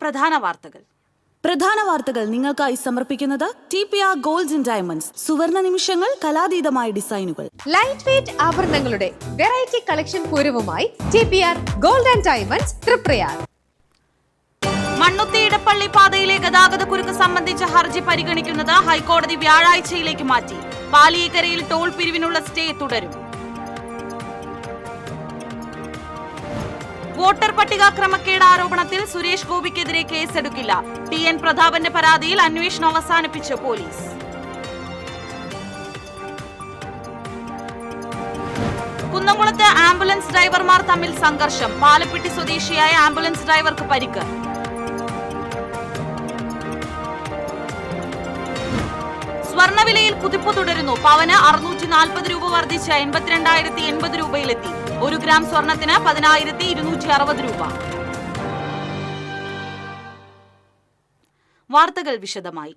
പ്രധാന വാർത്തകൾ നിങ്ങൾക്കായി സമർപ്പിക്കുന്നത് TPR Golds and Diamonds. സുവർണ നിമിഷങ്ങൾ, കലാതീതമായ ഡിസൈനുകൾ. ലൈറ്റ് വെയ്റ്റ് ആഭരണങ്ങളുടെ വെറൈറ്റി കളക്ഷൻ പൂരവുമായി TPR Gold and Diamonds, Triprayar. Mannuthy Edappally പാതയിലെ ഗതാഗത കുരുക്ക് സംബന്ധിച്ച ഹർജി പരിഗണിക്കുന്നത് ഹൈക്കോടതി വ്യാഴാഴ്ചയിലേക്ക് മാറ്റി. പാലിയേക്കരയിൽ ടോൾ പിരിവിനുള്ള സ്റ്റേ തുടരും. വോട്ടർ പട്ടിക ക്രമക്കേട് ആരോപണത്തിൽ സുരേഷ് ഗോപിക്കെതിരെ കേസെടുക്കില്ല. TN പ്രതാപന്റെ പരാതിയിൽ അന്വേഷണം അവസാനിപ്പിച്ച് പോലീസ്. കുന്നംകുളത്ത് ആംബുലൻസ് ഡ്രൈവർമാർ തമ്മിൽ സംഘർഷം. പാലപ്പെട്ടി സ്വദേശിയായ ആംബുലൻസ് ഡ്രൈവർക്ക് പരിക്ക്. സ്വർണവിലയിൽ കുതിപ്പ് തുടരുന്നു. പവന് 640 രൂപ വർദ്ധിച്ച് 82,080 രൂപയിലെത്തി. 1 ഗ്രാം സ്വർണത്തിന് 10,260 രൂപ. വാർത്തകൾ വിശദമായി.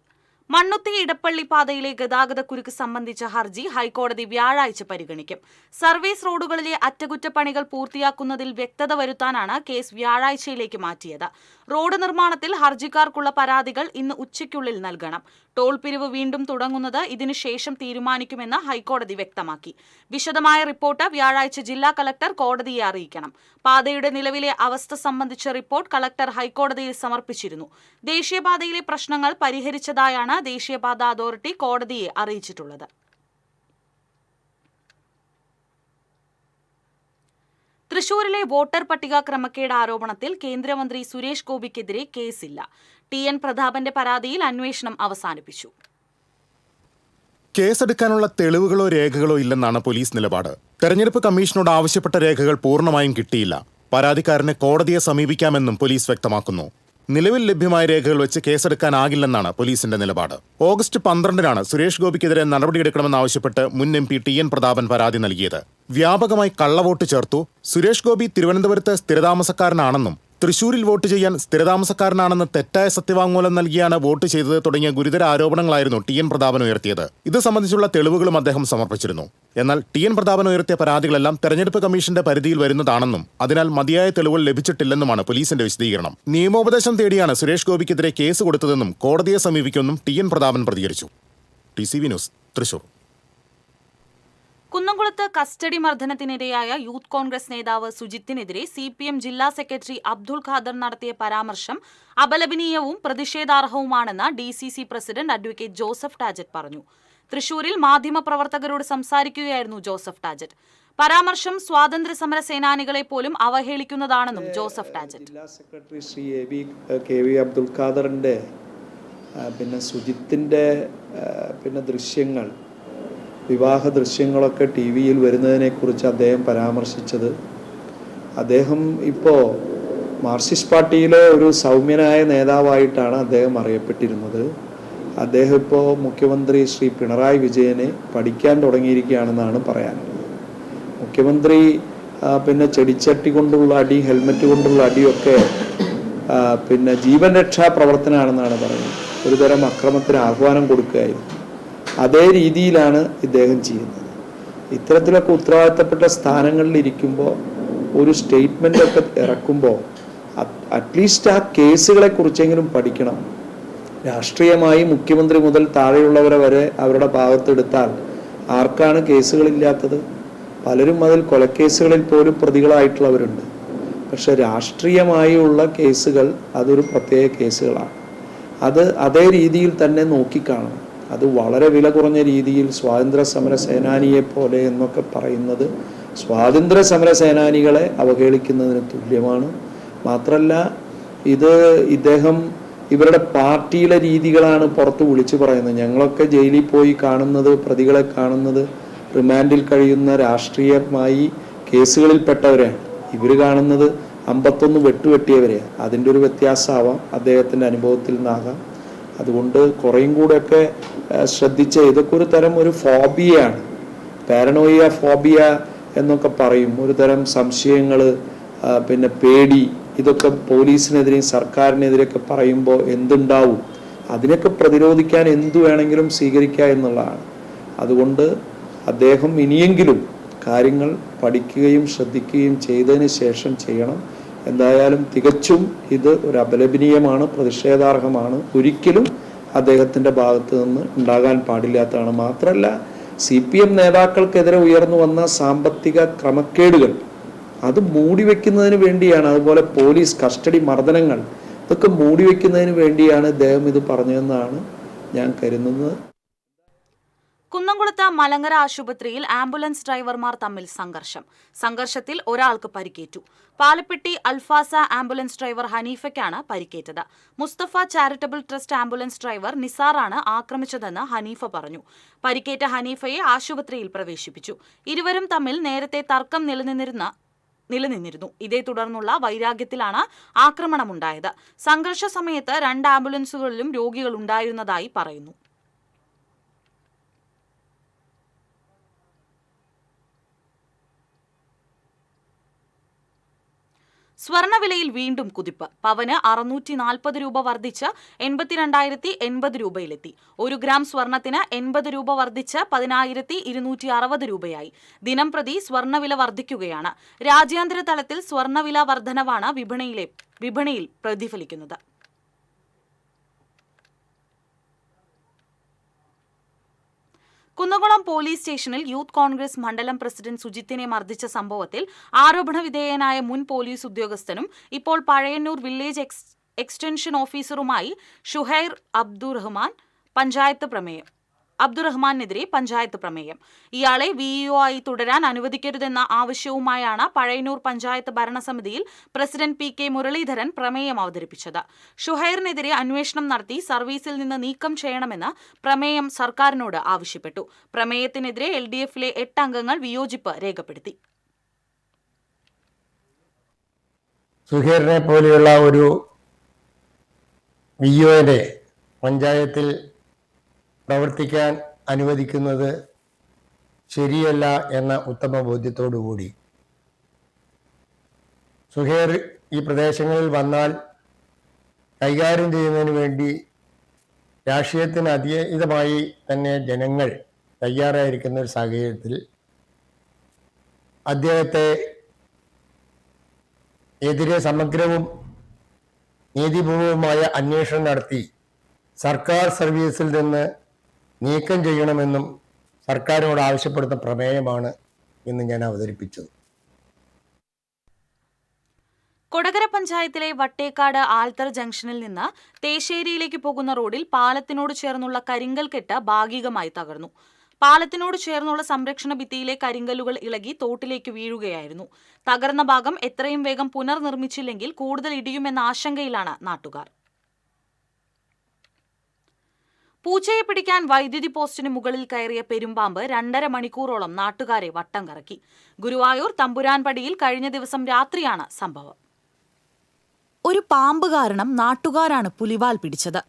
മണ്ണുത്തി ഇടപ്പള്ളി പാതയിലെ ഗതാഗത കുരുക്ക് സംബന്ധിച്ച ഹർജി ഹൈക്കോടതി വ്യാഴാഴ്ച പരിഗണിക്കും. സർവീസ് റോഡുകളിലെ അറ്റകുറ്റപ്പണികൾ പൂർത്തിയാക്കുന്നതിൽ വ്യക്തത വരുത്താനാണ് കേസ് വ്യാഴാഴ്ചയിലേക്ക് മാറ്റിയത്. റോഡ് നിർമ്മാണത്തിൽ ഹർജിക്കാർക്കുള്ള പരാതികൾ ഇന്ന് ഉച്ചയ്ക്കുള്ളിൽ നൽകണം. ടോൾ പിരിവ് വീണ്ടും തുടങ്ങുന്നത് ഇതിനുശേഷം തീരുമാനിക്കുമെന്ന് ഹൈക്കോടതി വ്യക്തമാക്കി. വിശദമായ റിപ്പോർട്ട് വ്യാഴാഴ്ച ജില്ലാ കളക്ടർ കോടതിയെ അറിയിക്കണം. പാതയുടെ നിലവിലെ അവസ്ഥ സംബന്ധിച്ച റിപ്പോർട്ട് കളക്ടർ ഹൈക്കോടതിയിൽ സമർപ്പിച്ചിരുന്നു. ദേശീയപാതയിലെ പ്രശ്നങ്ങൾ പരിഹരിച്ചതായാണ് ദേശീയപാത അതോറിറ്റി കോടതിയെ അറിയിച്ചിട്ടുള്ളത്. തൃശൂരിലെ വോട്ടർ പട്ടിക ക്രമക്കേട് ആരോപണത്തിൽ കേന്ദ്രമന്ത്രി സുരേഷ് ഗോപിക്കെതിരെ കേസില്ല. TN പ്രതാപന്റെ പരാതിയിൽ അന്വേഷണം അവസാനിപ്പിച്ചു. കേസെടുക്കാനുള്ള തെളിവുകളോ രേഖകളോ ഇല്ലെന്നാണ് പോലീസ് നിലപാട്. തെരഞ്ഞെടുപ്പ് കമ്മീഷനോട് ആവശ്യപ്പെട്ട രേഖകൾ പൂർണ്ണമായും കിട്ടിയില്ല. പരാതിക്കാരനെ കോടതിയെ സമീപിക്കാമെന്നും പോലീസ് വ്യക്തമാക്കുന്നു. നിലവിൽ ലഭ്യമായ രേഖകൾ വെച്ച് കേസെടുക്കാനാകില്ലെന്നാണ് പോലീസിന്റെ നിലപാട്. ഓഗസ്റ്റ് 12-നാണ് സുരേഷ് ഗോപിക്കെതിരെ നടപടിയെടുക്കണമെന്നാവശ്യപ്പെട്ട് മുൻ MP TN പ്രതാപൻ പരാതി നൽകിയത്. വ്യാപകമായി കള്ളവോട്ട് ചേർത്തു, സുരേഷ് ഗോപി തിരുവനന്തപുരത്ത് സ്ഥിരതാമസക്കാരനാണെന്നും തൃശൂരിൽ വോട്ട് ചെയ്യാൻ സ്ഥിരതാമസക്കാരനാണെന്ന് തെറ്റായ സത്യവാങ്മൂലം നൽകിയാണ് വോട്ട് ചെയ്തത് തുടങ്ങിയ ഗുരുതര ആരോപണങ്ങളായിരുന്നു TN പ്രതാപൻ ഉയർത്തിയത്. ഇത് സംബന്ധിച്ചുള്ള തെളിവുകളും അദ്ദേഹം സമർപ്പിച്ചിരുന്നു. എന്നാൽ TN പ്രതാപൻ ഉയർത്തിയ പരാതികളെല്ലാം തെരഞ്ഞെടുപ്പ് കമ്മീഷന്റെ പരിധിയിൽ വരുന്നതാണെന്നും അതിനാൽ മതിയായ തെളിവുകൾ ലഭിച്ചിട്ടില്ലെന്നുമാണ് പോലീസിന്റെ വിശദീകരണം. നിയമോപദേശം തേടിയാണ് സുരേഷ് ഗോപിക്കെതിരെ കേസ് കൊടുത്തതെന്നും കോടതിയെ സമീപിക്കുമെന്നും TN പ്രതാപൻ പ്രതികരിച്ചു. TCV news, Thrissur. കുന്നംകുളത്ത് കസ്റ്റഡി മർദ്ദനത്തിനിരയായ യൂത്ത് കോൺഗ്രസ് നേതാവ് സുജിത്തിനെതിരെ CPM ജില്ലാ സെക്രട്ടറി അബ്ദുൾ ഖാദർ നടത്തിയ പരാമർശം അപലപനീയവും പ്രതിഷേധാർഹവുമാണെന്ന് DCC president advocate Joseph Tajet പറഞ്ഞു. തൃശൂരിൽ മാധ്യമപ്രവർത്തകരോട് സംസാരിക്കുകയായിരുന്നു ജോസഫ് ടാജറ്റ്. പരാമർശം സ്വാതന്ത്ര്യ സമര സേനാനികളെ പോലും അവഹേളിക്കുന്നതാണെന്നും ജോസഫ് ടാജറ്റ്. ജില്ലാ സെക്രട്ടറി ശ്രീ KV അബ്ദുൾ ഖാദറിന്റെ സുജിത്തിന്റെ ദൃശ്യങ്ങൾ, വിവാഹ ദൃശ്യങ്ങളൊക്കെ TV-യിൽ വരുന്നതിനെക്കുറിച്ച് അദ്ദേഹം പരാമർശിച്ചത്, അദ്ദേഹം ഇപ്പോൾ മാർക്സിസ്റ്റ് പാർട്ടിയിലെ ഒരു സൗമ്യനായ നേതാവായിട്ടാണ് അദ്ദേഹം അറിയപ്പെട്ടിരുന്നത്. അദ്ദേഹം ഇപ്പോൾ മുഖ്യമന്ത്രി ശ്രീ പിണറായി വിജയനെ പഠിക്കാൻ തുടങ്ങിയിരിക്കുകയാണെന്നാണ് പറയാനുള്ളത്. മുഖ്യമന്ത്രി ചെടിച്ചട്ടി കൊണ്ടുള്ള അടി, ഹെൽമറ്റ് കൊണ്ടുള്ള അടിയൊക്കെ ജീവൻ രക്ഷാ പ്രവർത്തനമാണെന്നാണ് പറയുന്നത്. ഒരുതരം അക്രമത്തിന് ആഹ്വാനം കൊടുക്കുകയായിരുന്നു. അതേ രീതിയിലാണ് ഇദ്ദേഹം ചെയ്യുന്നത്. ഇത്തരത്തിലൊക്കെ ഉത്തരവാദിത്തപ്പെട്ട സ്ഥാനങ്ങളിൽ ഇരിക്കുമ്പോൾ ഒരു സ്റ്റേറ്റ്മെൻ്റ് ഒക്കെ ഇറക്കുമ്പോൾ അറ്റ്ലീസ്റ്റ് ആ കേസുകളെ കുറിച്ചെങ്കിലും പഠിക്കണം. രാഷ്ട്രീയമായി മുഖ്യമന്ത്രി മുതൽ താഴെയുള്ളവരെ വരെ അവരുടെ ഭാഗത്തെടുത്താൽ ആർക്കാണ് കേസുകളില്ലാത്തത്? പലരും അതിൽ കൊലക്കേസുകളിൽ പോലും പ്രതികളായിട്ടുള്ളവരുണ്ട്. പക്ഷെ രാഷ്ട്രീയമായുള്ള കേസുകൾ അതൊരു പ്രത്യേക കേസുകളാണ്. അത് അതേ രീതിയിൽ തന്നെ നോക്കിക്കാണണം. അത് വളരെ വില കുറഞ്ഞ രീതിയിൽ സ്വാതന്ത്ര്യ സമര സേനാനിയെ പോലെ എന്നൊക്കെ പറയുന്നത് സ്വാതന്ത്ര്യ സമര സേനാനികളെ അവഹേളിക്കുന്നതിന് തുല്യമാണ്. മാത്രമല്ല, ഇദ്ദേഹം ഇവരുടെ പാർട്ടിയിലെ രീതികളാണ് പുറത്ത് വിളിച്ചു പറയുന്നത്. ഞങ്ങളൊക്കെ ജയിലിൽ പോയി കാണുന്നത്, പ്രതികളെ കാണുന്നത് റിമാൻഡിൽ കഴിയുന്ന രാഷ്ട്രീയമായി കേസുകളിൽപ്പെട്ടവരെയാണ്. ഇവർ കാണുന്നത് 51 വെട്ടുവെട്ടിയവരെയാണ്. അതിൻ്റെ ഒരു വ്യത്യാസമാവാം, അദ്ദേഹത്തിൻ്റെ അനുഭവത്തിൽ നിന്നാകാം. അതുകൊണ്ട് കുറേയും കൂടെയൊക്കെ ശ്രദ്ധിച്ച്, ഇതൊക്കെ ഒരു തരം ഒരു ഫോബിയയാണ്, പാരനോയിയ ഫോബിയ എന്നൊക്കെ പറയും. ഒരു തരം സംശയങ്ങൾ, പേടി, ഇതൊക്കെ പോലീസിനെതിരെയും സർക്കാരിനെതിരെയൊക്കെ പറയുമ്പോൾ എന്തുണ്ടാവും, അതിനൊക്കെ പ്രതിരോധിക്കാൻ എന്തു വേണമെങ്കിലും സ്വീകരിക്കുക എന്നുള്ളതാണ്. അതുകൊണ്ട് അദ്ദേഹം ഇനിയെങ്കിലും കാര്യങ്ങൾ പഠിക്കുകയും ശ്രദ്ധിക്കുകയും ചെയ്തതിന് ശേഷം ചെയ്യണം. എന്തായാലും തികച്ചും ഇത് ഒരു അപലപനീയമാണ്, പ്രതിഷേധാർഹമാണ്. ഒരിക്കലും അദ്ദേഹത്തിൻ്റെ ഭാഗത്ത് നിന്ന് ഉണ്ടാകാൻ പാടില്ലാത്തതാണ്. മാത്രമല്ല CPM നേതാക്കൾക്കെതിരെ ഉയർന്നു വന്ന സാമ്പത്തിക ക്രമക്കേടുകൾ അത് മൂടിവെക്കുന്നതിന് വേണ്ടിയാണ്, അതുപോലെ പോലീസ് കസ്റ്റഡി മർദ്ദനങ്ങൾ, ഇതൊക്കെ മൂടിവെക്കുന്നതിന് വേണ്ടിയാണ് ഇദ്ദേഹം ഇത് പറഞ്ഞതെന്നാണ് ഞാൻ കരുതുന്നത്. കുന്നംകുളത്ത് മലങ്കര ആശുപത്രിയിൽ ആംബുലൻസ് ഡ്രൈവർമാർ തമ്മിൽ സംഘർഷത്തിൽ ഒരാൾക്ക് പരിക്കേറ്റു. പാലപ്പെട്ടി അൽഫാസ ആംബുലൻസ് ഡ്രൈവർ ഹനീഫയ്ക്കാണ് പരിക്കേറ്റത്. Mustafa charitable trust ambulance driver നിസാറാണ് ആക്രമിച്ചതെന്ന് ഹനീഫ പറഞ്ഞു. പരിക്കേറ്റ ഹനീഫയെ ആശുപത്രിയിൽ പ്രവേശിപ്പിച്ചു. ഇരുവരും തമ്മിൽ നേരത്തെ തർക്കം നിലനിന്നിരുന്നു. ഇതേ തുടർന്നുള്ള വൈരാഗ്യത്തിലാണ് ആക്രമണമുണ്ടായത്. സംഘർഷ സമയത്ത് 2 ആംബുലൻസുകളിലും രോഗികൾ ഉണ്ടായിരുന്നതായി പറയുന്നു. സ്വർണ്ണവിലയിൽ വീണ്ടും കുതിപ്പ്. പവന് 640 രൂപ വർദ്ധിച്ച് 82,080 രൂപയിലെത്തി. 1 ഗ്രാം സ്വർണത്തിന് 80 രൂപ വർദ്ധിച്ച് 10,260 രൂപയായി. ദിനം പ്രതി സ്വർണ്ണവില വർദ്ധിക്കുകയാണ്. രാജ്യാന്തര തലത്തിൽ സ്വർണ്ണവില വർധനവാണ് വിപണിയിൽ പ്രതിഫലിക്കുന്നത്. കുന്നംകുളം പോലീസ് സ്റ്റേഷനിൽ യൂത്ത് കോൺഗ്രസ് മണ്ഡലം പ്രസിഡന്റ് സുജിത്തിനെ മർദ്ദിച്ച സംഭവത്തിൽ ആരോപണ വിധേയനായ മുൻ പോലീസ് ഉദ്യോഗസ്ഥനും ഇപ്പോൾ പഴയന്നൂർ വില്ലേജ് എക്സ്റ്റൻഷൻ ഓഫീസറുമായി ഷുഹൈർ അബ്ദുറഹ്മാനെതിരെ പഞ്ചായത്ത് പ്രമേയം. ഇയാളെ വിഇഒ ആയി തുടരാൻ അനുവദിക്കരുതെന്ന ആവശ്യവുമായാണ് പഴയന്നൂർ പഞ്ചായത്ത് ഭരണസമിതിയിൽ പ്രസിഡന്റ് PK മുരളീധരൻ പ്രമേയം അവതരിപ്പിച്ചത്. ഷുഹൈറിനെതിരെ അന്വേഷണം നടത്തി സർവീസിൽ നിന്ന് നീക്കം ചെയ്യണമെന്ന് പ്രമേയം സർക്കാരിനോട് ആവശ്യപ്പെട്ടു. പ്രമേയത്തിനെതിരെ LDF-ലെ 8 അംഗങ്ങൾ വിയോജിപ്പ് രേഖപ്പെടുത്തി. ഷുഹൈറിനെ പോലെയുള്ള ഒരു വിഇഒയെ പഞ്ചായത്തിൽ പ്രവർത്തിക്കാൻ അനുവദിക്കുന്നത് ശരിയല്ല എന്ന ഉത്തമ ബോധ്യത്തോടുകൂടി ഷുഹൈർ ഈ പ്രദേശങ്ങളിൽ വന്നാൽ കൈകാര്യം ചെയ്യുന്നതിന് വേണ്ടി രാഷ്ട്രീയത്തിന് അതീതമായി തന്നെ ജനങ്ങൾ തയ്യാറായിരിക്കുന്ന ഒരു സാഹചര്യത്തിൽ അദ്ദേഹത്തെ എതിരെ സമഗ്രവും നീതിപൂർവമായ അന്വേഷണം നടത്തി സർക്കാർ സർവീസിൽ നിന്ന് നീക്കം ചെയ്യണമെന്നും സർക്കാരിനോട് ആവശ്യപ്പെടുന്ന പ്രമേയമാണ് ഇന്ന് ഞാൻ അവതരിപ്പിച്ചത്. കൊടകര പഞ്ചായത്തിലെ വട്ടേക്കാട് ആൽത്തർ ജംഗ്ഷനിൽ നിന്ന് തേശ്ശേരിയിലേക്ക് പോകുന്ന റോഡിൽ പാലത്തിനോട് ചേർന്നുള്ള കരിങ്കൽ കെട്ട് ഭാഗികമായി തകർന്നു. പാലത്തിനോട് ചേർന്നുള്ള സംരക്ഷണ ഭിത്തിയിലെ കരിങ്കല്ലുകൾ ഇളകി തോട്ടിലേക്ക് വീഴുകയായിരുന്നു. തകർന്ന ഭാഗം എത്രയും വേഗം പുനർനിർമ്മിച്ചില്ലെങ്കിൽ കൂടുതൽ ഇടിയുമെന്ന ആശങ്കയിലാണ് നാട്ടുകാർ. പൂച്ചയെ പിടിക്കാൻ വൈദ്യുതി പോസ്റ്റിന് മുകളിൽ കയറിയ പെരുമ്പാമ്പ് 2.5 മണിക്കൂറോളം നാട്ടുകാരെ വട്ടം കറക്കി. ഗുരുവായൂർ തമ്പുരാൻപടിയിൽ കഴിഞ്ഞ ദിവസം രാത്രിയാണ് സംഭവം. ഒരു പാമ്പ് കാരണം നാട്ടുകാരാണ് പുലിവാൽ പിടിച്ചത്.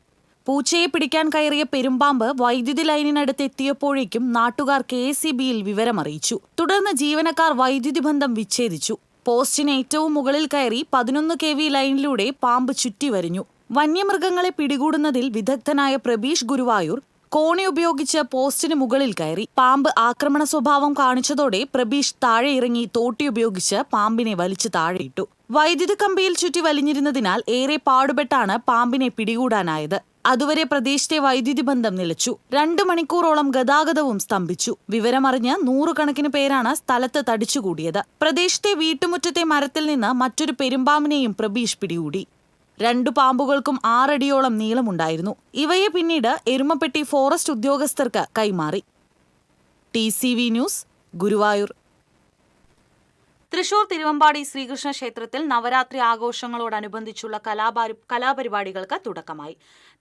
പൂച്ചയെ പിടിക്കാൻ കയറിയ പെരുമ്പാമ്പ് വൈദ്യുതി ലൈനിനടുത്ത് എത്തിയപ്പോഴേക്കും നാട്ടുകാർ KSEB-യിൽ വിവരമറിയിച്ചു. തുടർന്ന് ജീവനക്കാർ വൈദ്യുതി ബന്ധം വിച്ഛേദിച്ചു. പോസ്റ്റിന് ഏറ്റവും മുകളിൽ കയറി 11 kV ലൈനിലൂടെ പാമ്പ് ചുറ്റി വരിഞ്ഞു. വന്യമൃഗങ്ങളെ പിടികൂടുന്നതിൽ വിദഗ്ധനായ പ്രബീഷ് ഗുരുവായൂർ കോണി ഉപയോഗിച്ച് പോസ്റ്റിന് മുകളിൽ കയറി. പാമ്പ് ആക്രമണ സ്വഭാവം കാണിച്ചതോടെ പ്രബീഷ് താഴെ ഇറങ്ങി തോട്ടി ഉപയോഗിച്ച് പാമ്പിനെ വലിച്ചു താഴെയിട്ടു. വൈദ്യുതി കമ്പിയിൽ ചുറ്റി വലിഞ്ഞിരുന്നതിനാൽ ഏറെ പാടുപെട്ടാണ് പാമ്പിനെ പിടികൂടാനായത്. അതുവരെ പ്രദേശത്തെ വൈദ്യുതി ബന്ധം നിലച്ചു. 2 മണിക്കൂറോളം ഗതാഗതവും സ്തംഭിച്ചു. വിവരമറിഞ്ഞ് 100 കണക്കിന് പേരാണ് സ്ഥലത്ത് തടിച്ചുകൂടിയത്. പ്രദേശത്തെ വീട്ടുമുറ്റത്തെ മരത്തിൽ നിന്ന് മറ്റൊരു പെരുമ്പാമ്പിനെയും പ്രബീഷ് പിടികൂടി. 2 പാമ്പുകൾക്കും 6 അടിയോളം നീളമുണ്ടായിരുന്നു. ഇവയെ പിന്നീട് എരുമപ്പെട്ടി ഫോറസ്റ്റ് ഉദ്യോഗസ്ഥർക്ക് കൈമാറി. TCV news, Guruvayur. തൃശൂർ തിരുവമ്പാടി ശ്രീകൃഷ്ണ ക്ഷേത്രത്തിൽ നവരാത്രി ആഘോഷങ്ങളോടനുബന്ധിച്ചുള്ള കലാപരിപാടികൾക്ക് തുടക്കമായി.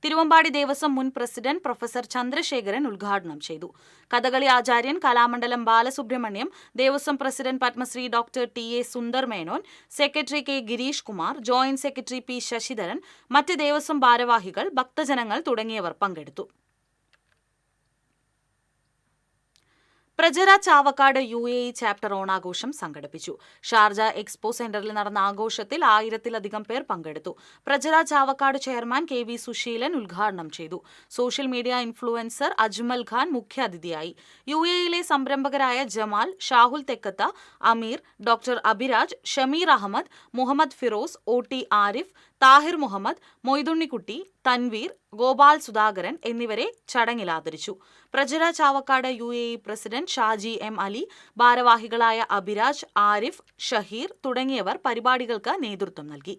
തിരുവമ്പാടി ദേവസ്വം മുൻ പ്രസിഡന്റ് പ്രൊഫസർ ചന്ദ്രശേഖരൻ ഉദ്ഘാടനം ചെയ്തു. കഥകളി ആചാര്യൻ Kalamandalam Balasubramaniam, Devaswom president Padmashri doctor TA Sundar Menon, secretary K Girish Kumar, joint secretary P Sasidharan, മറ്റ് ദേവസ്വം ഭാരവാഹികൾ, ഭക്തജനങ്ങൾ തുടങ്ങിയവർ പങ്കെടുത്തു. പ്രജര ചാവക്കാട് UAE ചാപ്റ്റർ ഓണാഘോഷം സംഘടിപ്പിച്ചു. ഷാർജ എക്സ്പോ സെന്ററിൽ നടന്ന ആഘോഷത്തിൽ 1000-ലധികം പേർ പങ്കെടുത്തു. പ്രജര ചാവക്കാട് ചെയർമാൻ KV സുശീലൻ ഉദ്ഘാടനം ചെയ്തു. Social media influencer Ajmal Khan മുഖ്യാതിഥിയായി. UAEയിലെ സംരംഭകരായ ജമാൽ, ഷാഹുൽ തെക്കത്ത, അമീർ, ഡോക്ടർ അഭിരാജ്, ഷമീർ അഹമ്മദ്, മുഹമ്മദ് ഫിറോസ്, OT ആരിഫ്, താഹിർ മുഹമ്മദ്, മൊയ്തുണ്ണിക്കുട്ടി, തൻവീർ, ഗോപാൽ സുധാകരൻ എന്നിവരെ ചടങ്ങിൽ ആദരിച്ചു. Prajara Chavakkad UAE president Shaji M Ali, ഭാരവാഹികളായ അഭിരാജ്, ആരിഫ്, ഷഹീർ തുടങ്ങിയവർ പരിപാടികൾക്ക് നേതൃത്വം നൽകി.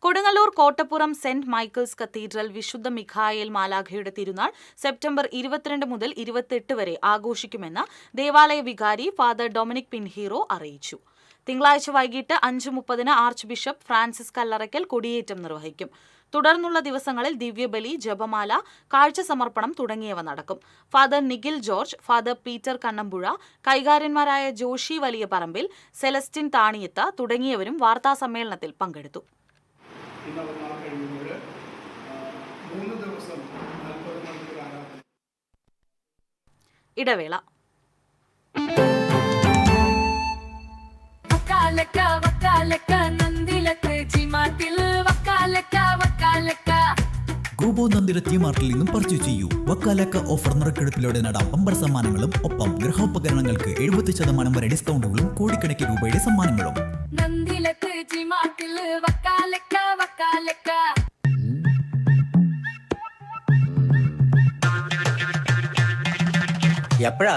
കൊടുങ്ങല്ലൂർ കോട്ടപ്പുറം സെന്റ് മൈക്കിൾസ് കത്തീഡ്രൽ വിശുദ്ധ മിഖായേൽ മാലാഖയുടെ തിരുനാൾ സെപ്റ്റംബർ 22 മുതൽ 28 വരെ ആഘോഷിക്കുമെന്ന് ദേവാലയ വികാരി ഫാദർ ഡൊമിനിക് പിൻഹീറോ അറിയിച്ചു. തിങ്കളാഴ്ച വൈകിട്ട് 5:30 ആർച്ച് ബിഷപ്പ് ഫ്രാൻസിസ് കല്ലറയ്ക്കൽ കൊടിയേറ്റം നിർവഹിക്കും. തുടർന്നുള്ള ദിവസങ്ങളിൽ ദിവ്യബലി, ജപമാല, കാഴ്ച സമർപ്പണം തുടങ്ങിയവ നടക്കും. ഫാദർ നിഖിൽ ജോർജ്, ഫാദർ പീറ്റർ കണ്ണമ്പുഴ, കൈകാര്യന്മാരായ ജോഷി വലിയ പറമ്പിൽ, സെലസ്റ്റിൻ താണിയത്ത് തുടങ്ങിയവരും വാർത്താസമ്മേളനത്തിൽ പങ്കെടുത്തു. ഇടവേള. ഗോബോ നന്ദിര മാർട്ടിൽ നിന്നും പർച്ചേസ് ചെയ്യൂ. വക്കാലക്ക ഓഫർ നറുക്കെടുപ്പിലൂടെ നേടാം ബമ്പർ സമ്മാനങ്ങളും ഒപ്പം ഗൃഹോപകരണങ്ങൾക്ക് 70% വരെ ഡിസ്കൗണ്ടുകളും കോടിക്കണക്കിന് രൂപയുടെ സമ്മാനങ്ങളും. എപ്പോഴാ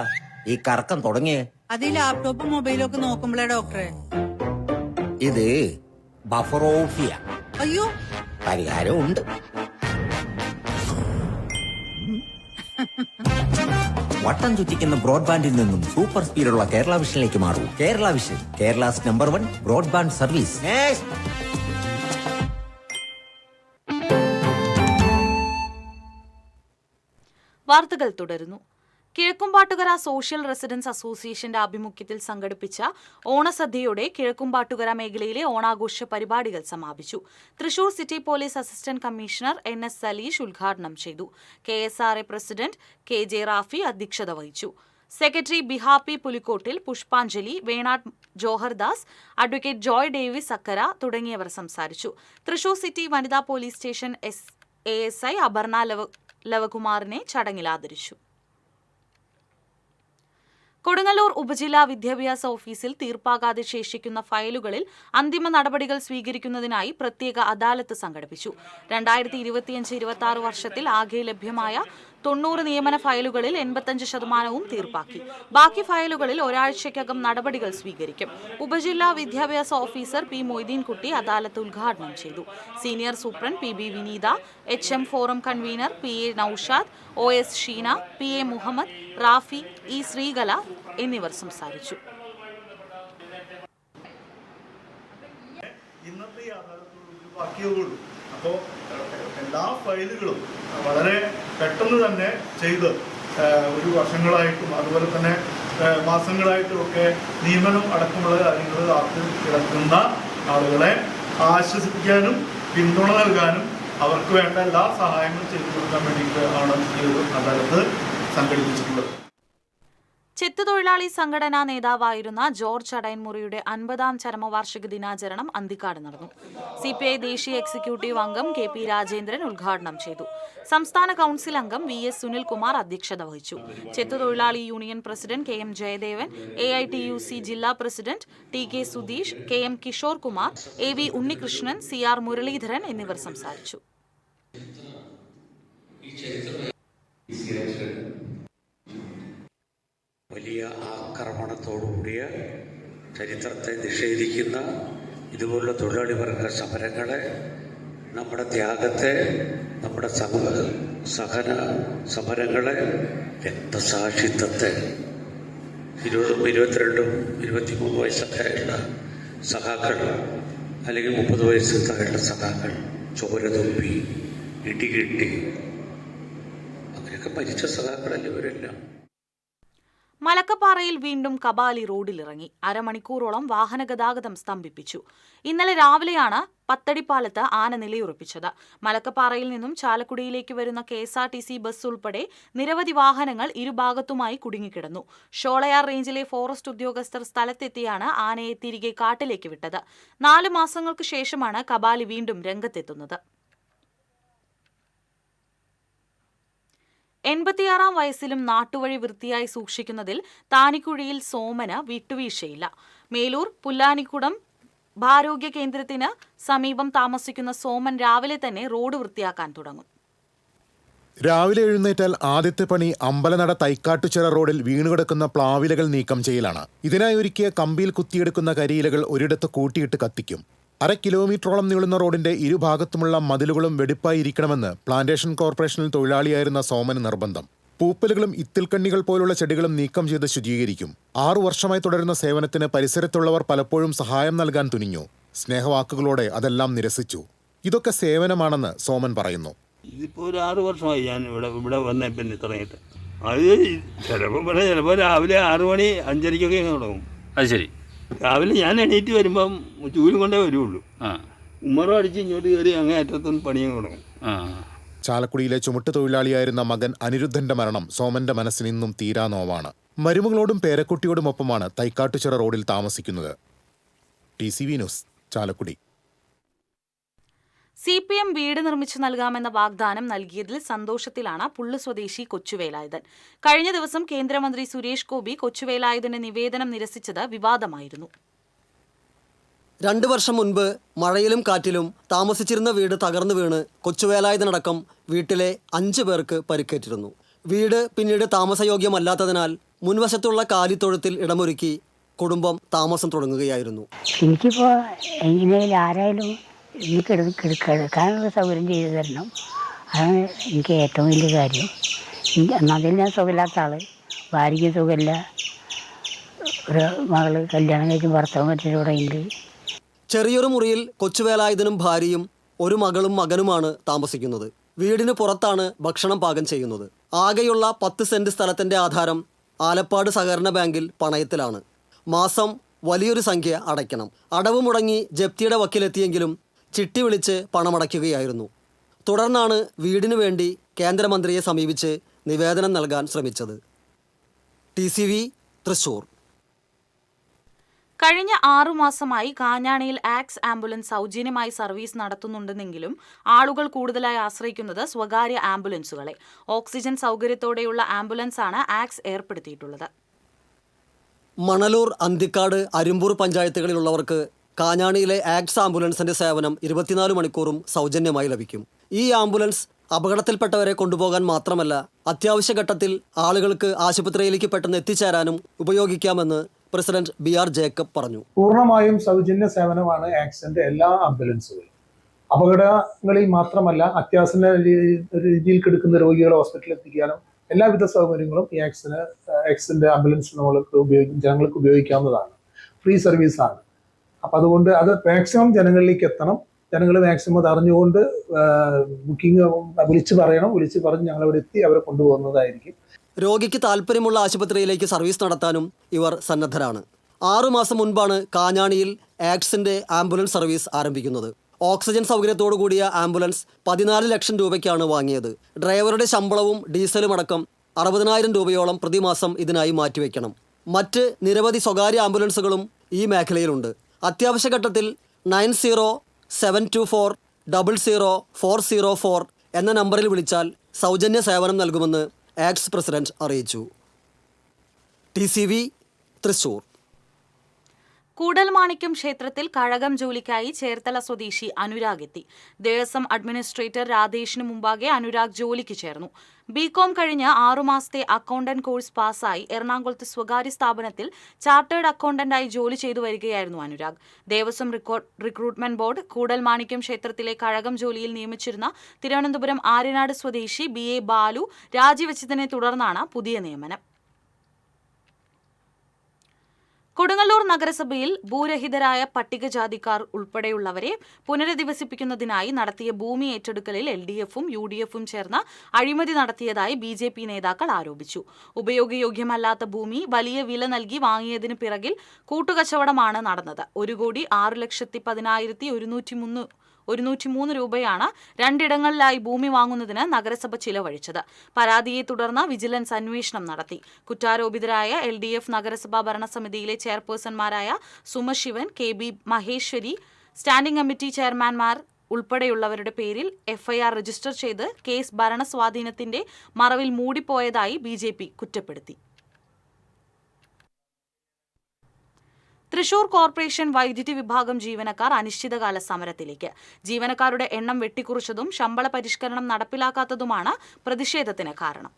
ഈ കറക്കം തുടങ്ങിയേ? അത് ഈ ലാപ്ടോപ്പും മൊബൈലും ഒക്കെ നോക്കുമ്പോഴേ ഡോക്ടറെ. ഇത് ബഫറോഫിയ. അയ്യോ, പരിഹാരം ഉണ്ട്. വട്ടം ചുറ്റിക്കുന്ന ബ്രോഡ്ബാൻഡിൽ നിന്നും സൂപ്പർ സ്പീഡുള്ള കേരള വിഷനിലേക്ക് മാറൂ. Kerala Vision, Kerala's number 1 broadband service. വാർത്തകൾ തുടരുന്നു. കിഴക്കുംപാട്ടുകര സോഷ്യൽ റെസിഡൻസ് അസോസിയേഷന്റെ ആഭിമുഖ്യത്തിൽ സംഘടിപ്പിച്ച ഓണസദ്യയോടെ കിഴക്കുംപാട്ടുകര മേഖലയിലെ ഓണാഘോഷ പരിപാടികൾ സമാപിച്ചു. Thrissur city police assistant commissioner NS Saleesh ഉദ്ഘാടനം ചെയ്തു. KSRA പ്രസിഡന്റ് KJ റാഫി അധ്യക്ഷത വഹിച്ചു. സെക്രട്ടറി ബിഹാപ്പി പുലിക്കോട്ടിൽ, പുഷ്പാഞ്ജലി, വേണാട് ജോഹർദാസ്, അഡ്വക്കേറ്റ് ജോയ് ഡേവിസ് അക്കര തുടങ്ങിയവർ സംസാരിച്ചു. തൃശൂർ സിറ്റി വനിതാ പോലീസ് സ്റ്റേഷൻ ASI അപർണ ലവകുമാറിനെ ചടങ്ങിൽ ആദരിച്ചു. കൊടുങ്ങല്ലൂർ ഉപജില്ലാ വിദ്യാഭ്യാസ ഓഫീസിൽ തീർപ്പാകാതെ ശേഷിക്കുന്ന ഫയലുകളിൽ അന്തിമ നടപടികൾ സ്വീകരിക്കുന്നതിനായി പ്രത്യേക അദാലത്ത് സംഘടിപ്പിച്ചു. 2025-26 വർഷത്തിൽ ആകെ ലഭ്യമായ 90 നിയമന ഫയലുകളിൽ 85% തീർപ്പാക്കി. ബാക്കി ഫയലുകളിൽ ഒരാഴ്ചയ്ക്കകം നടപടികൾ സ്വീകരിക്കും. ഉപജില്ലാ വിദ്യാഭ്യാസ ഓഫീസർ P മൊയ്തീൻകുട്ടി അദാലത്ത് ഉദ്ഘാടനം ചെയ്തു. Senior superintendent PB Vineetha, HM forum convener PA Naushad, OS Sheena, PA Muhammad, Rafi, E Sreekala എന്നിവർ സംസാരിച്ചു. ഇന്നത്തെ ബാക്കിയുള്ളൂ. അപ്പോൾ എല്ലാ ഫയലുകളും വളരെ പെട്ടെന്ന് തന്നെ ചെയ്ത് ഒരു വർഷങ്ങളായിട്ടും അതുപോലെ തന്നെ മാസങ്ങളായിട്ടും ഒക്കെ നിയമനം അടക്കമുള്ള കാര്യങ്ങൾ കാത്തു കിടക്കുന്ന ആളുകളെ ആശ്വസിപ്പിക്കാനും പിന്തുണ നൽകാനും അവർക്ക് വേണ്ട എല്ലാ സഹായങ്ങളും ചെയ്തു കൊടുക്കാൻ വേണ്ടിയിട്ട് ആണ് ഈ ഒരു അദാലത്ത് സംഘടിപ്പിച്ചിട്ടുള്ളത്. ചെത്തുതൊഴിലാളി സംഘടനാ നേതാവായിരുന്ന ജോർജ് അടയൻമുറിയുടെ 50ാം ചരമവാർഷിക ദിനാചരണം അന്തിക്കാട് നടന്നു. CPI ദേശീയ എക്സിക്യൂട്ടീവ് അംഗം KP രാജേന്ദ്രൻ ഉദ്ഘാടനം ചെയ്തു. സംസ്ഥാന കൌൺസിൽ അംഗം VS സുനിൽകുമാർ അധ്യക്ഷത വഹിച്ചു. ചെത്തുതൊഴിലാളി union president KM Jayadevan, AITUC ജില്ലാ president TK Sudheesh, KM Kishore Kumar, AV Unnikrishnan, CR Muraleedharan എന്നിവർ സംസാരിച്ചു. വലിയ ആക്രമണത്തോടുകൂടിയ ചരിത്രത്തെ നിഷേധിക്കുന്ന ഇതുപോലുള്ള തൊഴിലാളി വർഗ സമരങ്ങളെ, നമ്മുടെ ത്യാഗത്തെ, നമ്മുടെ സഹന സമരങ്ങളെ, രക്തസാക്ഷിത്വത്തെ 20, 22, 23 വയസ്സൊക്കെ ഉള്ള സഖാക്കൾ അല്ലെങ്കിൽ 30 വയസ്സിൽ താഴെയുള്ള സഖാക്കൾ ചോര തുപ്പി, ഇടികിട്ടി, അങ്ങനെയൊക്കെ മരിച്ച സഖാക്കളല്ലേ ഇവരെല്ലാം. മലക്കപ്പാറയിൽ വീണ്ടും കബാലി റോഡിലിറങ്ങി. അരമണിക്കൂറോളം വാഹന ഗതാഗതം സ്തംഭിപ്പിച്ചു. ഇന്നലെ രാവിലെയാണ് പത്തടിപ്പാലത്ത് ആന നിലയുറപ്പിച്ചത്. മലക്കപ്പാറയിൽ നിന്നും ചാലക്കുടിയിലേക്ക് വരുന്ന KSRTC ബസ് ഉൾപ്പെടെ നിരവധി വാഹനങ്ങൾ ഇരുഭാഗത്തുമായി കുടുങ്ങിക്കിടന്നു. ഷോളയാർ റേഞ്ചിലെ ഫോറസ്റ്റ് ഉദ്യോഗസ്ഥർ സ്ഥലത്തെത്തിയാണ് ആനയെ തിരികെ കാട്ടിലേക്ക് വിട്ടത്. 4 മാസങ്ങൾക്ക് ശേഷമാണ് കബാലി വീണ്ടും രംഗത്തെത്തുന്നത്. 86-ാം വയസ്സിലും നാട്ടുവഴി വൃത്തിയായി സൂക്ഷിക്കുന്നതിൽ താനിക്കുഴിയിൽ സോമന് വിട്ടുവീഴ്ചയില്ല. മേലൂർ പുല്ലാനിക്കുടം ആരോഗ്യ കേന്ദ്രത്തിന് സമീപം താമസിക്കുന്ന സോമൻ രാവിലെ തന്നെ റോഡ് വൃത്തിയാക്കാൻ തുടങ്ങും. രാവിലെ എഴുന്നേറ്റാൽ ആദ്യത്തെ പണി അമ്പലനട തൈക്കാട്ടുചിറ റോഡിൽ വീണുകിടക്കുന്ന പ്ലാവിലകൾ നീക്കം ചെയ്യലാണ്. ഇതിനായി ഒരുക്കിയ കമ്പിയിൽ കുത്തിയെടുക്കുന്ന കരിയിലകൾ ഒരിടത്ത് കൂട്ടിയിട്ട് കത്തിക്കും. 1/2 കിലോമീറ്ററോളം നീളുന്ന റോഡിന്റെ ഇരുഭാഗത്തുമുള്ള മതിലുകളും വെടിപ്പായിരിക്കണമെന്ന് പ്ലാന്റേഷൻ കോർപ്പറേഷനിൽ തൊഴിലാളിയായിരുന്ന സോമന് നിർബന്ധം. പൂപ്പലുകളും ഇത്തിൽക്കണ്ണികൾ പോലുള്ള ചെടികളും നീക്കം ചെയ്ത് ശുചീകരിക്കും. 6 വർഷമായി തുടരുന്ന സേവനത്തിന് പരിസരത്തുള്ളവർ പലപ്പോഴും സഹായം നൽകാൻ തുനിഞ്ഞു. സ്നേഹവാക്കുകളോടെ അതെല്ലാം നിരസിച്ചു. ഇതൊക്കെ സേവനമാണെന്ന് സോമൻ പറയുന്നു. ഇതിപ്പോൾ ഒരു 6 വർഷമായി ഞാൻ ഇവിടെ വന്ന പിന്നെ തുടങ്ങിയിട്ട്. അത് ചിലപ്പോൾ രാവിലെ 6 മണി 5:30 തുടങ്ങും. അത് ശരി. രാവിലെ ഞാൻ എണീറ്റ് വരുമ്പം ചൂലും കൊണ്ടേ വരുള്ളൂ. ഉമ്മറും അടിച്ച് ഇങ്ങോട്ട് കയറി അങ്ങേ അറ്റത്തൊന്നും പണിയും തുടങ്ങും. ചാലക്കുടിയിലെ ചുമട്ട് തൊഴിലാളിയായിരുന്ന മകൻ അനിരുദ്ധന്റെ മരണം സോമന്റെ മനസ്സിന് ഇന്നും തീരാ നോവാണ്. മരുമകളോടും പേരക്കുട്ടിയോടുമൊപ്പമാണ് തൈക്കാട്ടുചിറ റോഡിൽ താമസിക്കുന്നത്. TCV news, Chalakudy. CPM വീട് നിർമ്മിച്ചു നൽകാമെന്ന വാഗ്ദാനം നൽകിയതിൽ സന്തോഷത്തിലാണ് പുള്ളു സ്വദേശി കൊച്ചുവേലായുധൻ. കഴിഞ്ഞ ദിവസം കേന്ദ്രമന്ത്രി സുരേഷ് ഗോപി കൊച്ചുവേലായുധന്റെ നിവേദനം നിരസിച്ചത് വിവാദമായിരുന്നു. 2 വർഷം മുൻപ് മഴയിലും കാറ്റിലും താമസിച്ചിരുന്ന വീട് തകർന്നു വീണ് കൊച്ചുവേലായുധനടക്കം വീട്ടിലെ 5 പേർക്ക് പരിക്കേറ്റിരുന്നു. വീട് പിന്നീട് താമസയോഗ്യമല്ലാത്തതിനാൽ മുൻവശത്തുള്ള കാലിത്തൊഴുത്തിൽ ഇടമൊരുക്കി കുടുംബം താമസം തുടങ്ങുകയായിരുന്നു. എനിക്കിപ്പോൾ എങ്ങനെയായാലും ആരായാലും എനിക്ക് കിടക്കാനുള്ള സൗകര്യം ചെയ്തു തരണം. അതാണ് എനിക്ക് ഏറ്റവും വലിയ കാര്യം. അതിൽ ഞാൻ സുഖമില്ലാത്ത ആൾ, ഭാര്യയ്ക്ക് സുഖമില്ല, ഒരു മകള് കല്യാണം കഴിച്ച് ഭർത്താവ് മറ്റൊരു തുടങ്ങിയിട്ട്. ചെറിയൊരു മുറിയിൽ കൊച്ചുവേലായുധനും ഭാര്യയും ഒരു മകളും മകനുമാണ് താമസിക്കുന്നത്. വീടിന് പുറത്താണ് ഭക്ഷണം പാകം ചെയ്യുന്നത്. ആകെയുള്ള 10 സെന്റ് സ്ഥലത്തിന്റെ ആധാരം ആലപ്പാട് സഹകരണ ബാങ്കിൽ പണയത്തിലാണ്. മാസം വലിയൊരു സംഖ്യ അടയ്ക്കണം. അടവ് മുടങ്ങി ജപ്തിയുടെ വക്കിലെത്തിയെങ്കിലും ചിട്ടി വിളിച്ച് പണമടയ്ക്കുകയായിരുന്നു. തുടർന്നാണ് വീടിനു വേണ്ടി കേന്ദ്രമന്ത്രിയെ സമീപിച്ച് നിവേദനം നൽകാൻ ശ്രമിച്ചത്. TCV തൃശൂർ. കഴിഞ്ഞ 6 മാസമായി കാഞ്ഞാണിയിൽ ആക്സ് ആംബുലൻസ് സൗജന്യമായി സർവീസ് നടത്തുന്നുണ്ടെങ്കിലും ആളുകൾ കൂടുതലായി ആശ്രയിക്കുന്നത് സ്വകാര്യ ആംബുലൻസുകളെ. ഓക്സിജൻ സൗകര്യത്തോടെയുള്ള ആംബുലൻസാണ് ആക്സ് ഏർപ്പെടുത്തിയിട്ടുള്ളത്. മണലൂർ, അന്തിക്കാട്, അരുമ്പൂർ പഞ്ചായത്തുകളിലുള്ളവർക്ക് കാഞ്ഞാണിയിലെ ആക്സ് ആംബുലൻസിന്റെ സേവനം 24 മണിക്കൂറും സൗജന്യമായി ലഭിക്കും. ഈ ആംബുലൻസ് അപകടത്തിൽപ്പെട്ടവരെ കൊണ്ടുപോകാൻ മാത്രമല്ല, അത്യാവശ്യ ഘട്ടത്തിൽ ആളുകൾക്ക് ആശുപത്രിയിലേക്ക് പെട്ടെന്ന് എത്തിച്ചേരാനും ഉപയോഗിക്കാമെന്ന് പ്രസിഡന്റ് BR ജേക്കബ് പറഞ്ഞു. പൂർണ്ണമായും സൗജന്യ സേവനമാണ് ആക്സിന്റെ എല്ലാ ആംബുലൻസുകളും. അപകടങ്ങളിൽ മാത്രമല്ല, അത്യാസന്ന രീതിയിൽ കിടക്കുന്ന രോഗികളെ ഹോസ്പിറ്റലിൽ എത്തിക്കാനും എല്ലാവിധ സൗകര്യങ്ങളും ഈ ആക്സിന്റെ ആംബുലൻസ് ജനങ്ങൾക്ക് ഉപയോഗിക്കാവുന്നതാണ്. ഫ്രീ സർവീസാണ്. അപ്പം അതുകൊണ്ട് അത് മാക്സിമം ജനങ്ങളിലേക്ക് എത്തണം. ജനങ്ങൾ മാക്സിമം അത് അറിഞ്ഞുകൊണ്ട് ബുക്കിംഗ് വിളിച്ച് പറഞ്ഞ് ഞങ്ങളവിടെ എത്തി അവരെ കൊണ്ടുപോകുന്നതായിരിക്കും. രോഗിക്ക് താല്പര്യമുള്ള ആശുപത്രിയിലേക്ക് സർവീസ് നടത്താനും ഇവർ സന്നദ്ധരാണ്. 6 മാസം മുൻപാണ് കാഞ്ഞാണിയിൽ ആക്സിന്റെ ആംബുലൻസ് സർവീസ് ആരംഭിക്കുന്നത്. ഓക്സിജൻ സൗകര്യത്തോടു കൂടിയ ആംബുലൻസ് 14 ലക്ഷം രൂപയ്ക്കാണ് വാങ്ങിയത്. ഡ്രൈവറുടെ ശമ്പളവും ഡീസലും അടക്കം 60,000 രൂപയോളം പ്രതിമാസം ഇതിനായി മാറ്റിവെക്കണം. മറ്റ് നിരവധി സ്വകാര്യ ആംബുലൻസുകളും ഈ മേഖലയിലുണ്ട്. അത്യാവശ്യ ഘട്ടത്തിൽ 90-724-00404 എന്ന നമ്പറിൽ വിളിച്ചാൽ സൗജന്യ സേവനം നൽകുമെന്ന് ആക്സ് പ്രസിഡന്റ് അറിയിച്ചു. TCV തൃശൂർ. കൂടൽമാണിക്യം ക്ഷേത്രത്തിൽ കഴകം ജോലിക്കായി ചേർത്തല സ്വദേശി അനുരാഗ് എത്തി. ദേവസ്വം അഡ്മിനിസ്ട്രേറ്റർ രാധേഷിന് മുമ്പാകെ അനുരാഗ് ജോലിക്ക് ചേർന്നു. BCom കഴിഞ്ഞ് 6 മാസത്തെ അക്കൗണ്ടന്റ് കോഴ്സ് പാസ്സായി എറണാകുളത്ത് സ്വകാര്യ സ്ഥാപനത്തിൽ ചാർട്ടേഡ് അക്കൗണ്ടന്റായി ജോലി ചെയ്തു വരികയായിരുന്നു അനുരാഗ്. ദേവസ്വം റിക്രൂട്ട്മെന്റ് ബോർഡ് കൂടൽമാണിക്യം ക്ഷേത്രത്തിലെ കഴകം ജോലിയിൽ നിയമിച്ചിരുന്ന തിരുവനന്തപുരം ആര്യനാട് സ്വദേശി BA ബാലു രാജിവെച്ചതിനെ തുടർന്നാണ് പുതിയ നിയമനം. കൊടുങ്ങല്ലൂർ നഗരസഭയിൽ ഭൂരഹിതരായ പട്ടികജാതിക്കാർ ഉൾപ്പെടെയുള്ളവരെ പുനരധിവസിപ്പിക്കുന്നതിനായി നടത്തിയ ഭൂമി ഏറ്റെടുക്കലിൽ LDFും UDFും ചേർന്ന് അഴിമതി നടത്തിയതായി BJP നേതാക്കൾ ആരോപിച്ചു. ഉപയോഗയോഗ്യമല്ലാത്ത ഭൂമി വലിയ വില നൽകി വാങ്ങിയതിന് പിറകിൽ കൂട്ടുകച്ചവടമാണ് നടന്നത്. 1,06,10,103 രൂപയാണ് രണ്ടിടങ്ങളിലായി ഭൂമി വാങ്ങുന്നതിന് നഗരസഭ ചിലവഴിച്ചത്. പരാതിയെ തുടർന്ന് വിജിലൻസ് അന്വേഷണം നടത്തി. കുറ്റാരോപിതരായ LDF നഗരസഭാ ഭരണസമിതിയിലെ ചെയർപേഴ്സൺമാരായ സുമശിവൻ, KB മഹേശ്വരി, സ്റ്റാൻഡിംഗ് കമ്മിറ്റി ചെയർമാൻമാർ ഉൾപ്പെടെയുള്ളവരുടെ പേരിൽ FIR രജിസ്റ്റർ ചെയ്ത് കേസ് ഭരണസ്വാധീനത്തിന്റെ മറവിൽ മൂടിപ്പോയതായി BJP കുറ്റപ്പെടുത്തി. തൃശൂർ കോർപ്പറേഷൻ വൈദ്യുതി വിഭാഗം ജീവനക്കാർ അനിശ്ചിതകാല സമരത്തിലേക്ക്. ജീവനക്കാരുടെ എണ്ണം വെട്ടിക്കുറച്ചതും ശമ്പള പരിഷ്കരണം നടപ്പിലാക്കാത്തതുമാണ് പ്രതിഷേധത്തിന് കാരണം.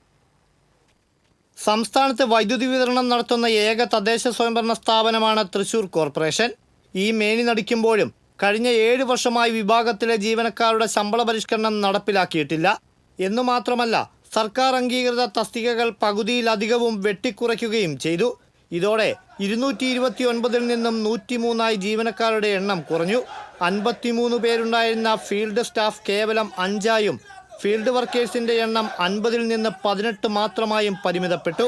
സംസ്ഥാനത്ത് വൈദ്യുതി വിതരണം നടത്തുന്ന ഏക തദ്ദേശ സ്വയംഭരണ സ്ഥാപനമാണ് തൃശൂർ കോർപ്പറേഷൻ. ഈ മേനി നടിക്കുമ്പോഴും കഴിഞ്ഞ 7 വർഷമായി വിഭാഗത്തിലെ ജീവനക്കാരുടെ ശമ്പള പരിഷ്കരണം നടപ്പിലാക്കിയിട്ടില്ല. എന്നു മാത്രമല്ല, സർക്കാർ അംഗീകൃത തസ്തികകൾ പകുതിയിലധികവും വെട്ടിക്കുറയ്ക്കുകയും ചെയ്തു. ഇതോടെ 229 നിന്നും 103 ജീവനക്കാരുടെ എണ്ണം കുറഞ്ഞു. 53 പേരുണ്ടായിരുന്ന ഫീൽഡ് സ്റ്റാഫ് കേവലം 5 ഫീൽഡ് വർക്കേഴ്സിന്റെ എണ്ണം 50 നിന്ന് 18 മാത്രമായും പരിമിതപ്പെട്ടു.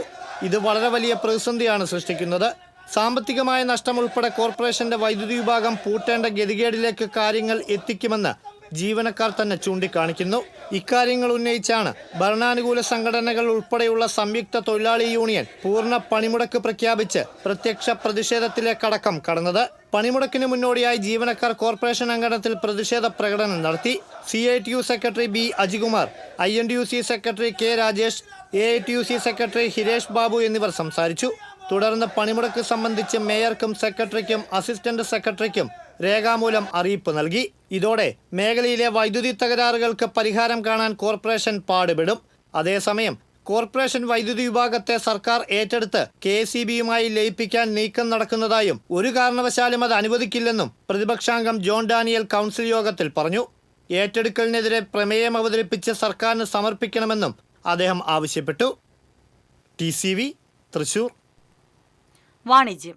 ഇത് വളരെ വലിയ പ്രതിസന്ധിയാണ് സൃഷ്ടിക്കുന്നത്. സാമ്പത്തികമായ നഷ്ടം ഉൾപ്പെടെ കോർപ്പറേഷന്റെ വൈദ്യുതി വിഭാഗം പൂട്ടേണ്ട ഗതികേടിലേക്ക് കാര്യങ്ങൾ എത്തിക്കുമെന്ന് ജീവനക്കാർ തന്നെ ചൂണ്ടിക്കാണിക്കുന്നു. ഇക്കാര്യങ്ങൾ ഉന്നയിച്ചാണ് ഭരണാനുകൂല സംഘടനകൾ ഉൾപ്പെടെയുള്ള സംയുക്ത തൊഴിലാളി യൂണിയൻ പൂർണ്ണ പണിമുടക്ക് പ്രഖ്യാപിച്ച് പ്രത്യക്ഷ പ്രതിഷേധത്തിലേക്കടക്കം കടന്നത്. പണിമുടക്കിന് മുന്നോടിയായി ജീവനക്കാർ കോർപ്പറേഷൻ അങ്കണത്തിൽ പ്രതിഷേധ പ്രകടനം നടത്തി. CITU secretary B Ajikumar, INTUC secretary K Rajesh, AITUC secretary Hiresh Babu എന്നിവർ സംസാരിച്ചു. തുടർന്ന് പണിമുടക്ക് സംബന്ധിച്ച് മേയർക്കും സെക്രട്ടറിക്കും അസിസ്റ്റന്റ് സെക്രട്ടറിക്കും രേഖാമൂലം അറിയിപ്പ് നൽകി. ഇതോടെ മേഖലയിലെ വൈദ്യുതി തകരാറുകൾക്ക് പരിഹാരം കാണാൻ കോർപ്പറേഷൻ പാടുപെടും. അതേസമയം കോർപ്പറേഷൻ വൈദ്യുതി വിഭാഗത്തെ സർക്കാർ ഏറ്റെടുത്ത് KSEBയുമായി ലയിപ്പിക്കാൻ നീക്കം നടക്കുന്നതായും ഒരു കാരണവശാലും അത് അനുവദിക്കില്ലെന്നും പ്രതിപക്ഷാംഗം ജോൺ ഡാനിയൽ കൗൺസിൽ യോഗത്തിൽ പറഞ്ഞു. ഏറ്റെടുക്കലിനെതിരെ പ്രമേയം അവതരിപ്പിച്ച് സർക്കാരിന് സമർപ്പിക്കണമെന്നും അദ്ദേഹം ആവശ്യപ്പെട്ടു. TCV തൃശൂർ. വാണിജ്യം.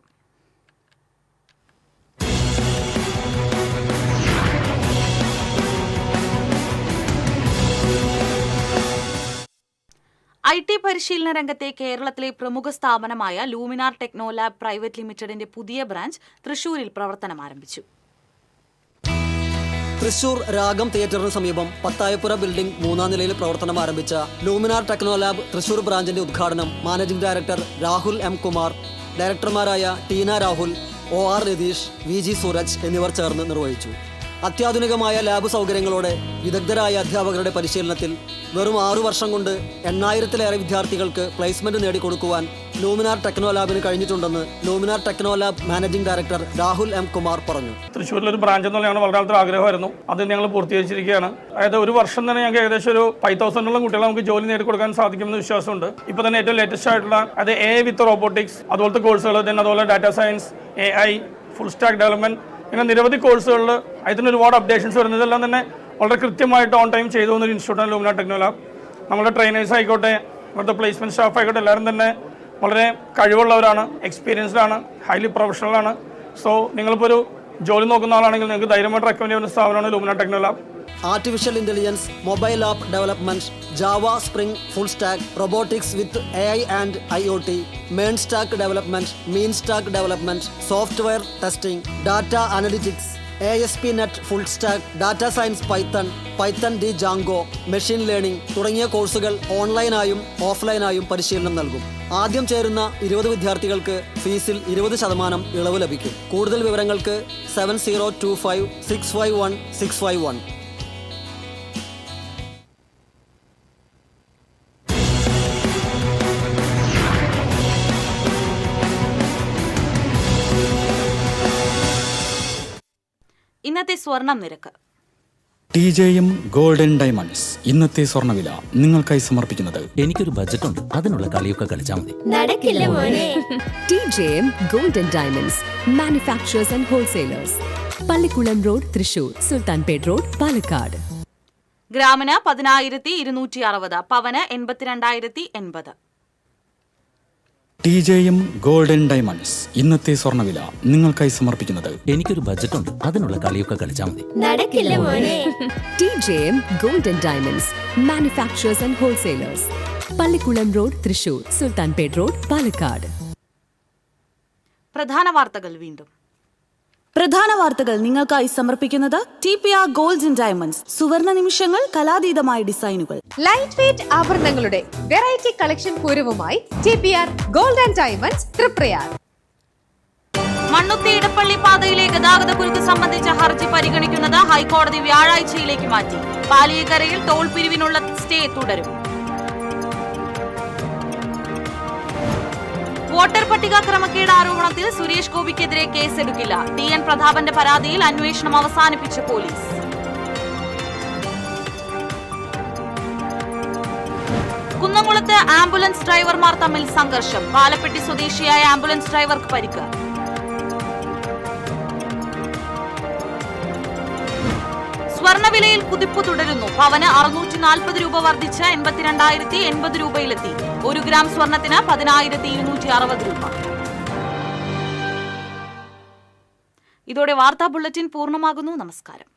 IT പരിശീലന രംഗത്തെ കേരളത്തിലെ പ്രമുഖ സ്ഥാപനമായ ലൂമിനാർ ടെക്നോ ലാബ് പ്രൈവറ്റ് ലിമിറ്റഡിന്റെ പുതിയ ബ്രാഞ്ച് തൃശൂരിൽ പ്രവർത്തനം ആരംഭിച്ചു. തൃശൂർ രാഗം തിയേറ്ററിന് സമീപം പത്തായപ്പുര ബിൽഡിംഗ് 3ാം നിലയിൽ പ്രവർത്തനം ആരംഭിച്ച ലൂമിനാർ ടെക്നോ ലാബ് തൃശൂർ ബ്രാഞ്ചിന്റെ ഉദ്ഘാടനം managing director Rahul M Kumar, ഡയറക്ടർമാരായ ടീന രാഹുൽ, OR രതീഷ്, VG സൂരജ് എന്നിവർ ചേർന്ന് നിർവഹിച്ചു. അത്യാധുനികമായ ലാബ് സൗകര്യങ്ങളോടെ വിദഗ്ധരായ അധ്യാപകരുടെ പരിശീലനത്തിൽ വെറും 6 വർഷം കൊണ്ട് 8000-ലേറെ വിദ്യാർത്ഥികൾക്ക് പ്ലേസ്മെന്റ് നേടിക്കൊടുക്കുവാൻ ലൂമിനാർ ടെക്നോ ലാബിന് കഴിഞ്ഞിട്ടുണ്ടെന്ന് Luminar techno lab managing director Rahul M Kumar പറഞ്ഞു. തൃശ്ശൂരിലൊരു ബ്രാഞ്ച് എന്നുള്ള ഞങ്ങൾ വളരെ കാലത്ത് ആഗ്രഹമായിരുന്നു. അത് ഞങ്ങൾ പൂർത്തീകരിച്ചിരിക്കുകയാണ്. അതായത് ഒരു വർഷം തന്നെ ഞങ്ങൾക്ക് ഏകദേശം ഒരു 5000-ഓളം കുട്ടികളെ നമുക്ക് ജോലി നേടിക്കൊടുക്കാൻ സാധിക്കുമെന്ന് വിശ്വാസമുണ്ട്. ഇപ്പോൾ തന്നെ ഏറ്റവും ലേറ്റസ്റ്റ് ആയിട്ടുള്ള അത് AI വിത്ത് റോബോട്ടിക്സ് അതുപോലത്തെ കോഴ്സുകൾ, അതുപോലെ data science, AI, full stack development, ഇങ്ങനെ നിരവധി കോഴ്സുകളിൽ അതിന് ഒരുപാട് അപ്ഡേഷൻസ് വരുന്നത്. ഇതെല്ലാം തന്നെ വളരെ കൃത്യമായിട്ട് ഓൺ ടൈം ചെയ്തു പോകുന്നൊരു ഇൻസ്റ്റിറ്റ്യൂട്ടാണ് ലൂമിനാർ ടെക്നോ ലാബ്. നമ്മുടെ ട്രെയിനേഴ്സ് ആയിക്കോട്ടെ, ഇവിടുത്തെ പ്ലേസ്മെന്റ് സ്റ്റാഫ് ആയിക്കോട്ടെ, എല്ലാവരും തന്നെ വളരെ കഴിവുള്ളവരാണ്, എക്സ്പീരിയൻസ്ഡ് ആണ്, ഹൈലി പ്രൊഫഷണലാണ്. സോ നിങ്ങളിപ്പോൾ ഒരു ജോലി നോക്കുന്ന ആളാണെങ്കിൽ നിങ്ങൾക്ക് ധൈര്യമായിട്ട് റെക്കമെൻഡ് ചെയ്യുന്ന സ്ഥാപനമാണ് Luminar techno lab. Artificial intelligence, mobile app development, Java, Spring, full stack, robotics with AI and IoT, main stack development, mean stack development, software testing, data analytics, ASP.NET full stack, data science, Python D Django, machine learning തുടങ്ങിയ കോഴ്സുകൾ ഓൺലൈനായും ഓഫ്ലൈനായും പരിശീലനം നൽകും. ആദ്യം ചേരുന്ന 20 വിദ്യാർത്ഥികൾക്ക് ഫീസിൽ 20% ഇളവ് ലഭിക്കും. കൂടുതൽ വിവരങ്ങൾക്ക് 7025651651. ഇന്നത്തെ സ്വർണം നിരക്ക്. TJM ഗോൾഡൻ ഡയമണ്ട്സ് ഇന്നത്തെ സ്വർണ്ണവില നിങ്ങൾക്കായി സമർപ്പിക്കുന്നത്. എനിക്കൊരു ബജറ്റ് ഉണ്ട്, അതിനുള്ള കളിയൊക്കെ കളിച്ചാൽ മതി. നടക്കില്ല മോനെ. TJM golden diamonds, manufacturers and wholesalers, Pallikkulam road, Thrissur, Sulthanpet road, Palakkad. ഗ്രാമിന് 10,260, പവന് 82,080. TJM ഗോൾഡൻ ഡയമണ്ട്സ് ഇന്നത്തെ സ്വർണ്ണവില നിങ്ങൾക്കായി സമർപ്പിക്കുന്നത് എനിക്കൊരു ബജറ്റുണ്ട്, അതിനുള്ള കളിയൊക്കെ കളിച്ചാൽ മതി. നടക്കില്ല മോനെ. TJM Golden Diamonds, manufacturers and wholesalers. Pallikkulam road, Thrissur, Sulthanpet road, Palakkad. പ്രധാന വാർത്തകൾ വീണ്ടും. പ്രധാന വാർത്തകൾ നിങ്ങൾക്കായി സമർപ്പിക്കുന്നത് TPR ഗോൾഡൻ ഡയമണ്ട്സ്. സുവർണ നിമിഷങ്ങൾ, കലാതീതമായ ഡിസൈനുകൾ. ലൈറ്റ് വെയ്റ്റ് ആഭരണങ്ങളുടെ വെറൈറ്റി കളക്ഷൻ പൂരവുമായി TPR golden diamonds Triprayar. Mannuthy Edappally പാതയിലെ ഗതാഗത കുരുക്ക് സംബന്ധിച്ച ഹർജി പരിഗണിക്കുന്നത് ഹൈക്കോടതി വ്യാഴാഴ്ചയിലേക്ക് മാറ്റി. പാലിയക്കരയിൽ ടോൾ പിരിവിനുള്ള സ്റ്റേ തുടരും. വോട്ടർ പട്ടിക ക്രമക്കേട് ആരോപണത്തിൽ സുരേഷ് ഗോപിക്കെതിരെ കേസെടുക്കില്ല. TN പ്രതാപന്റെ പരാതിയിൽ അന്വേഷണം അവസാനിപ്പിച്ച പോലീസ്. കുന്നംകുളത്ത് ആംബുലൻസ് ഡ്രൈവർമാർ തമ്മിൽ സംഘർഷം. പാലപ്പെട്ടി സ്വദേശിയായ ആംബുലൻസ് ഡ്രൈവർക്ക് പരിക്ക്. സ്വർണ്ണവിലയിൽ കുതിപ്പ് തുടരുന്നു. പവന് 640 രൂപ വർദ്ധിച്ച് 82,080 രൂപയിലെത്തി. 1 ഗ്രാം സ്വർണത്തിന് 10,260 രൂപ. ഇതോടെ വാർത്താ ബുള്ളറ്റിൻ പൂർണ്ണമാകുന്നു. നമസ്കാരം.